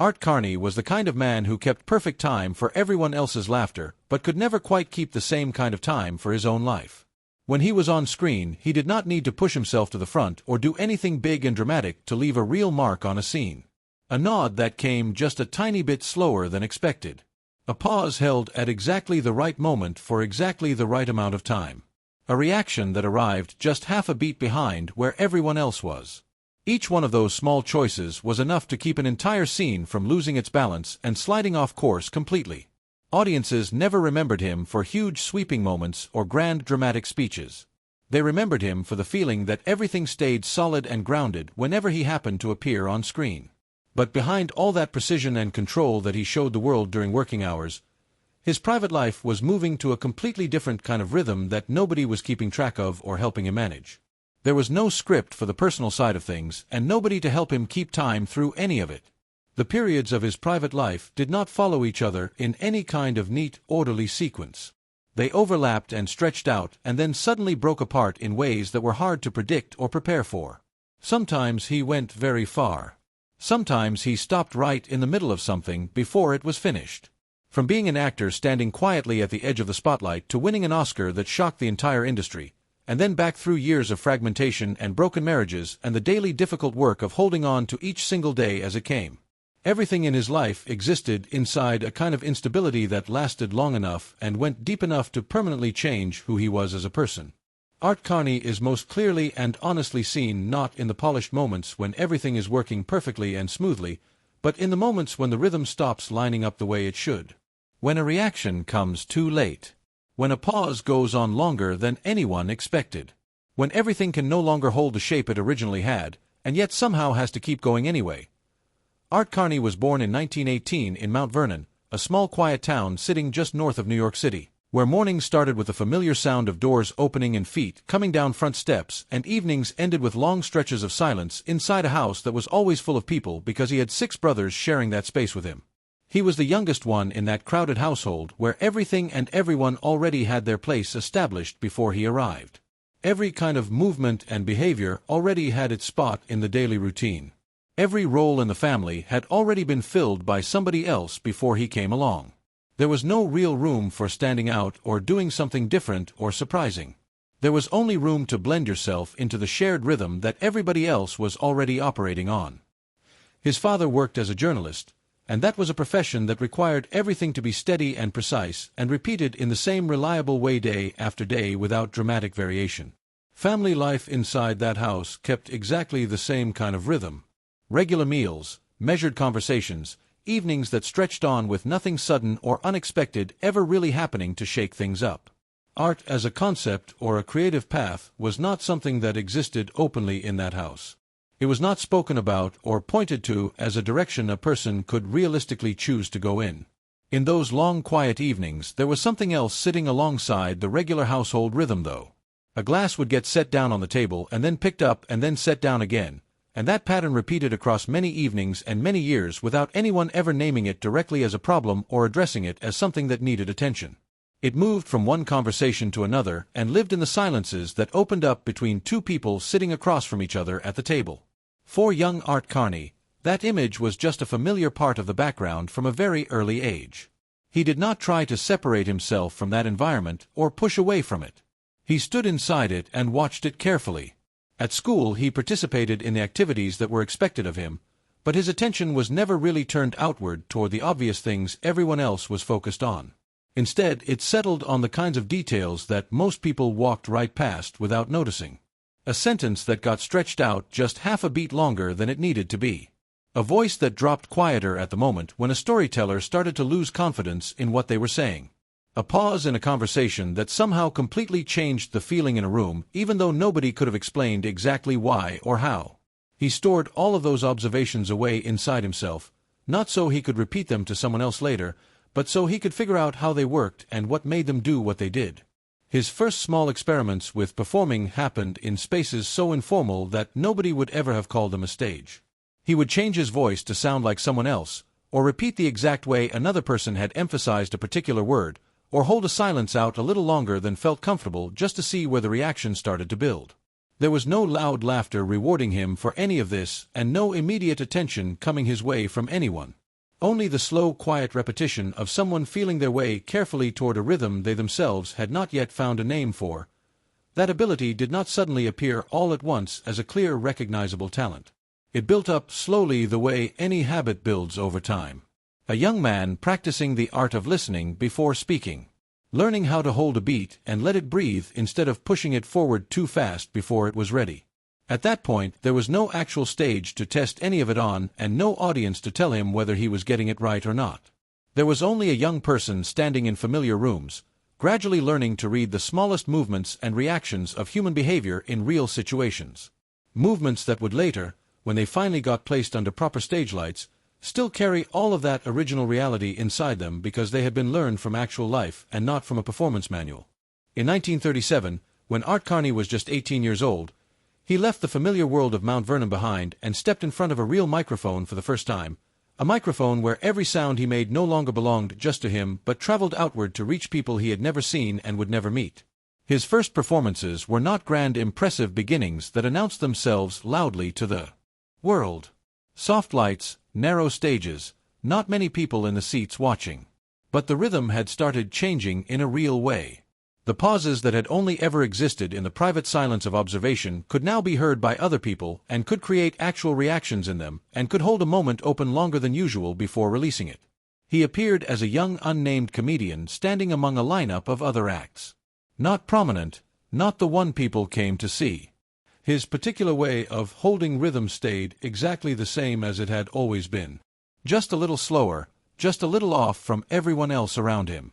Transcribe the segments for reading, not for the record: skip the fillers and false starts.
Art Carney was the kind of man who kept perfect time for everyone else's laughter, but could never quite keep the same kind of time for his own life. When he was on screen, he did not need to push himself to the front or do anything big and dramatic to leave a real mark on a scene. A nod that came just a tiny bit slower than expected. A pause held at exactly the right moment for exactly the right amount of time. A reaction that arrived just half a beat behind where everyone else was. Each one of those small choices was enough to keep an entire scene from losing its balance and sliding off course completely. Audiences never remembered him for huge sweeping moments or grand dramatic speeches. They remembered him for the feeling that everything stayed solid and grounded whenever he happened to appear on screen. But behind all that precision and control that he showed the world during working hours, his private life was moving to a completely different kind of rhythm that nobody was keeping track of or helping him manage. There was no script for the personal side of things, and nobody to help him keep time through any of it. The periods of his private life did not follow each other in any kind of neat, orderly sequence. They overlapped and stretched out and then suddenly broke apart in ways that were hard to predict or prepare for. Sometimes he went very far. Sometimes he stopped right in the middle of something before it was finished. From being an actor standing quietly at the edge of the spotlight to winning an Oscar that shocked the entire industry, and then back through years of fragmentation and broken marriages and the daily difficult work of holding on to each single day as it came. Everything in his life existed inside a kind of instability that lasted long enough and went deep enough to permanently change who he was as a person. Art Carney is most clearly and honestly seen not in the polished moments when everything is working perfectly and smoothly, but in the moments when the rhythm stops lining up the way it should. When a reaction comes too late. When a pause goes on longer than anyone expected. When everything can no longer hold the shape it originally had, and yet somehow has to keep going anyway. Art Carney was born in 1918 in Mount Vernon, a small quiet town sitting just north of New York City, where mornings started with the familiar sound of doors opening and feet coming down front steps, and evenings ended with long stretches of silence inside a house that was always full of people because he had 6 brothers sharing that space with him. He was the youngest one in that crowded household where everything and everyone already had their place established before he arrived. Every kind of movement and behavior already had its spot in the daily routine. Every role in the family had already been filled by somebody else before he came along. There was no real room for standing out or doing something different or surprising. There was only room to blend yourself into the shared rhythm that everybody else was already operating on. His father worked as a journalist, and that was a profession that required everything to be steady and precise and repeated in the same reliable way day after day without dramatic variation. Family life inside that house kept exactly the same kind of rhythm. Regular meals, measured conversations, evenings that stretched on with nothing sudden or unexpected ever really happening to shake things up. Art as a concept or a creative path was not something that existed openly in that house. It was not spoken about or pointed to as a direction a person could realistically choose to go in. In those long quiet evenings there was something else sitting alongside the regular household rhythm though. A glass would get set down on the table and then picked up and then set down again, and that pattern repeated across many evenings and many years without anyone ever naming it directly as a problem or addressing it as something that needed attention. It moved from one conversation to another and lived in the silences that opened up between 2 people sitting across from each other at the table. For young Art Carney, that image was just a familiar part of the background from a very early age. He did not try to separate himself from that environment or push away from it. He stood inside it and watched it carefully. At school he participated in the activities that were expected of him, but his attention was never really turned outward toward the obvious things everyone else was focused on. Instead, it settled on the kinds of details that most people walked right past without noticing. A sentence that got stretched out just half a beat longer than it needed to be. A voice that dropped quieter at the moment when a storyteller started to lose confidence in what they were saying. A pause in a conversation that somehow completely changed the feeling in a room, even though nobody could have explained exactly why or how. He stored all of those observations away inside himself, not so he could repeat them to someone else later, but so he could figure out how they worked and what made them do what they did. His first small experiments with performing happened in spaces so informal that nobody would ever have called them a stage. He would change his voice to sound like someone else, or repeat the exact way another person had emphasized a particular word, or hold a silence out a little longer than felt comfortable just to see where the reaction started to build. There was no loud laughter rewarding him for any of this, and no immediate attention coming his way from anyone. only the slow, quiet repetition of someone feeling their way carefully toward a rhythm they themselves had not yet found a name for. That ability did not suddenly appear all at once as a clear, recognizable talent. It built up slowly the way any habit builds over time. A young man practicing the art of listening before speaking. Learning how to hold a beat and let it breathe instead of pushing it forward too fast before it was ready. At that point, there was no actual stage to test any of it on and no audience to tell him whether he was getting it right or not. There was only a young person standing in familiar rooms, gradually learning to read the smallest movements and reactions of human behavior in real situations. Movements that would later, when they finally got placed under proper stage lights, still carry all of that original reality inside them because they had been learned from actual life and not from a performance manual. In 1937, when Art Carney was just 18 years old, he left the familiar world of Mount Vernon behind and stepped in front of a real microphone for the first time, a microphone where every sound he made no longer belonged just to him but traveled outward to reach people he had never seen and would never meet. His first performances were not grand, impressive beginnings that announced themselves loudly to the world. Soft lights, narrow stages, not many people in the seats watching. But the rhythm had started changing in a real way. The pauses that had only ever existed in the private silence of observation could now be heard by other people and could create actual reactions in them and could hold a moment open longer than usual before releasing it. He appeared as a young unnamed comedian standing among a lineup of other acts. Not prominent, not the one people came to see. His particular way of holding rhythm stayed exactly the same as it had always been. Just a little slower, just a little off from everyone else around him.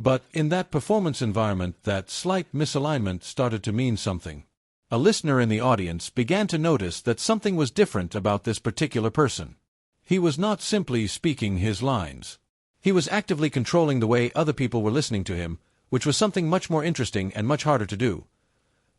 But in that performance environment, that slight misalignment started to mean something. A listener in the audience began to notice that something was different about this particular person. He was not simply speaking his lines. He was actively controlling the way other people were listening to him, which was something much more interesting and much harder to do.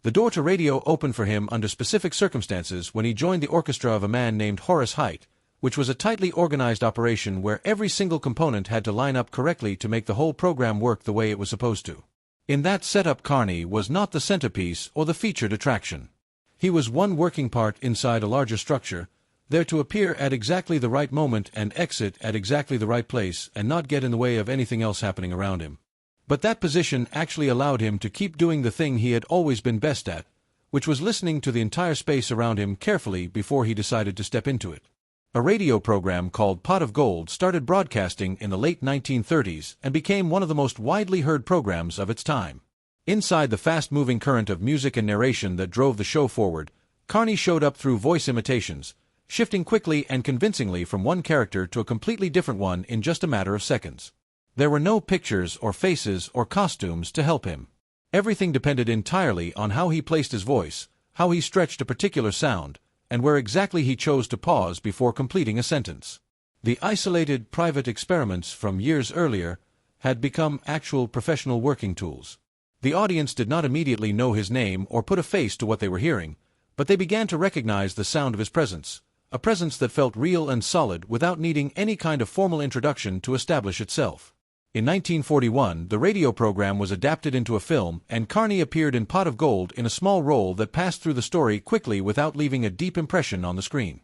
The door to radio opened for him under specific circumstances when he joined the orchestra of a man named Horace Heidt, which was a tightly organized operation where every single component had to line up correctly to make the whole program work the way it was supposed to. In that setup, Carney was not the centerpiece or the featured attraction. He was one working part inside a larger structure, there to appear at exactly the right moment and exit at exactly the right place and not get in the way of anything else happening around him. But that position actually allowed him to keep doing the thing he had always been best at, which was listening to the entire space around him carefully before he decided to step into it. A radio program called Pot of Gold started broadcasting in the late 1930s and became one of the most widely heard programs of its time. Inside the fast-moving current of music and narration that drove the show forward, Carney showed up through voice imitations, shifting quickly and convincingly from one character to a completely different one in just a matter of seconds. There were no pictures or faces or costumes to help him. Everything depended entirely on how he placed his voice, how he stretched a particular sound, and where exactly he chose to pause before completing a sentence. The isolated private experiments from years earlier had become actual professional working tools. The audience did not immediately know his name or put a face to what they were hearing, but they began to recognize the sound of his presence, a presence that felt real and solid without needing any kind of formal introduction to establish itself. In 1941, the radio program was adapted into a film, and Carney appeared in Pot of Gold in a small role that passed through the story quickly without leaving a deep impression on the screen.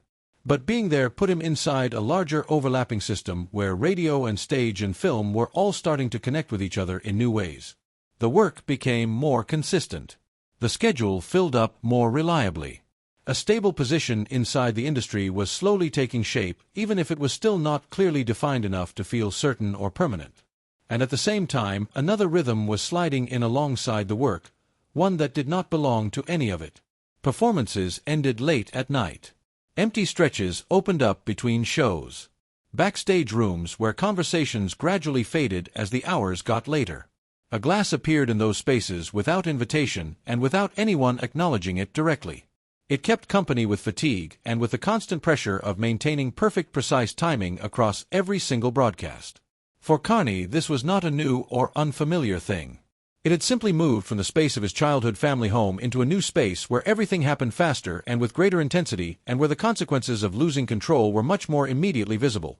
But being there put him inside a larger overlapping system where radio and stage and film were all starting to connect with each other in new ways. The work became more consistent. The schedule filled up more reliably. A stable position inside the industry was slowly taking shape, even if it was still not clearly defined enough to feel certain or permanent. And at the same time, another rhythm was sliding in alongside the work, one that did not belong to any of it. Performances ended late at night. Empty stretches opened up between shows. Backstage rooms where conversations gradually faded as the hours got later. A glass appeared in those spaces without invitation and without anyone acknowledging it directly. It kept company with fatigue and with the constant pressure of maintaining perfect, precise timing across every single broadcast. For Carney, this was not a new or unfamiliar thing. It had simply moved from the space of his childhood family home into a new space where everything happened faster and with greater intensity and where the consequences of losing control were much more immediately visible.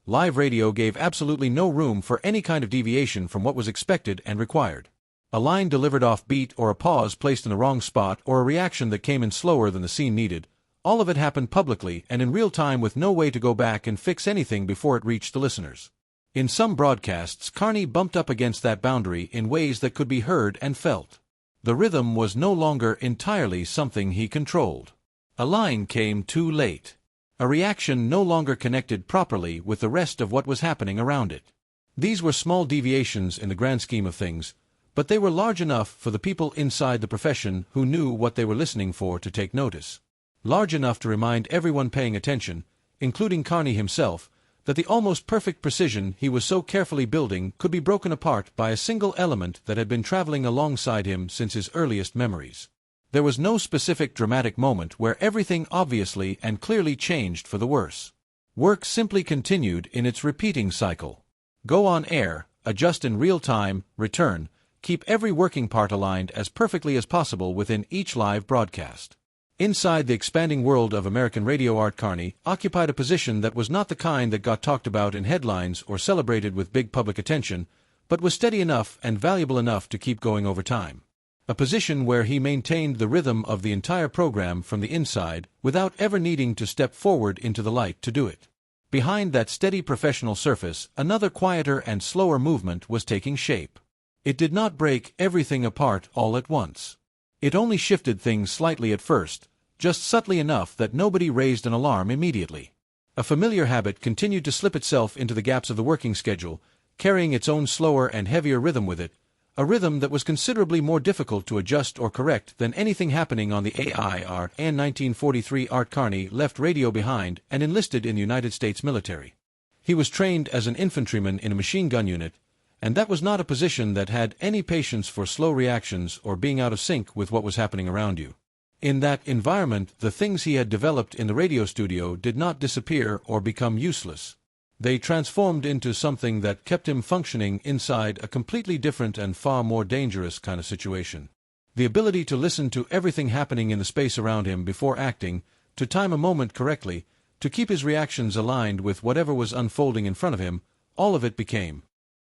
Live radio gave absolutely no room for any kind of deviation from what was expected and required. A line delivered off beat or a pause placed in the wrong spot or a reaction that came in slower than the scene needed, All of it happened publicly and in real time with no way to go back and fix anything before it reached the listeners. In some broadcasts, Carney bumped up against that boundary in ways that could be heard and felt. The rhythm was no longer entirely something he controlled. A line came too late. A reaction no longer connected properly with the rest of what was happening around it. These were small deviations in the grand scheme of things, but they were large enough for the people inside the profession who knew what they were listening for to take notice. Large enough to remind everyone paying attention, including Carney himself, that the almost perfect precision he was so carefully building could be broken apart by a single element that had been traveling alongside him since his earliest memories. There was no specific dramatic moment where everything obviously and clearly changed for the worse. Work simply continued in its repeating cycle. Go on air, adjust in real time, return, keep every working part aligned as perfectly as possible within each live broadcast. Inside the expanding world of American radio art, Carney occupied a position that was not the kind that got talked about in headlines or celebrated with big public attention, but was steady enough and valuable enough to keep going over time. A position where he maintained the rhythm of the entire program from the inside without ever needing to step forward into the light to do it. Behind that steady professional surface, another quieter and slower movement was taking shape. It did not break everything apart all at once. It only shifted things slightly at first, just subtly enough that nobody raised an alarm immediately. A familiar habit continued to slip itself into the gaps of the working schedule, carrying its own slower and heavier rhythm with it, a rhythm that was considerably more difficult to adjust or correct than anything happening on the AIR. In 1943, Art Carney left radio behind and enlisted in the United States military. He was trained as an infantryman in a machine gun unit, and that was not a position that had any patience for slow reactions or being out of sync with what was happening around you. In that environment, the things he had developed in the radio studio did not disappear or become useless. They transformed into something that kept him functioning inside a completely different and far more dangerous kind of situation. The ability to listen to everything happening in the space around him before acting, to time a moment correctly, to keep his reactions aligned with whatever was unfolding in front of him, all of it became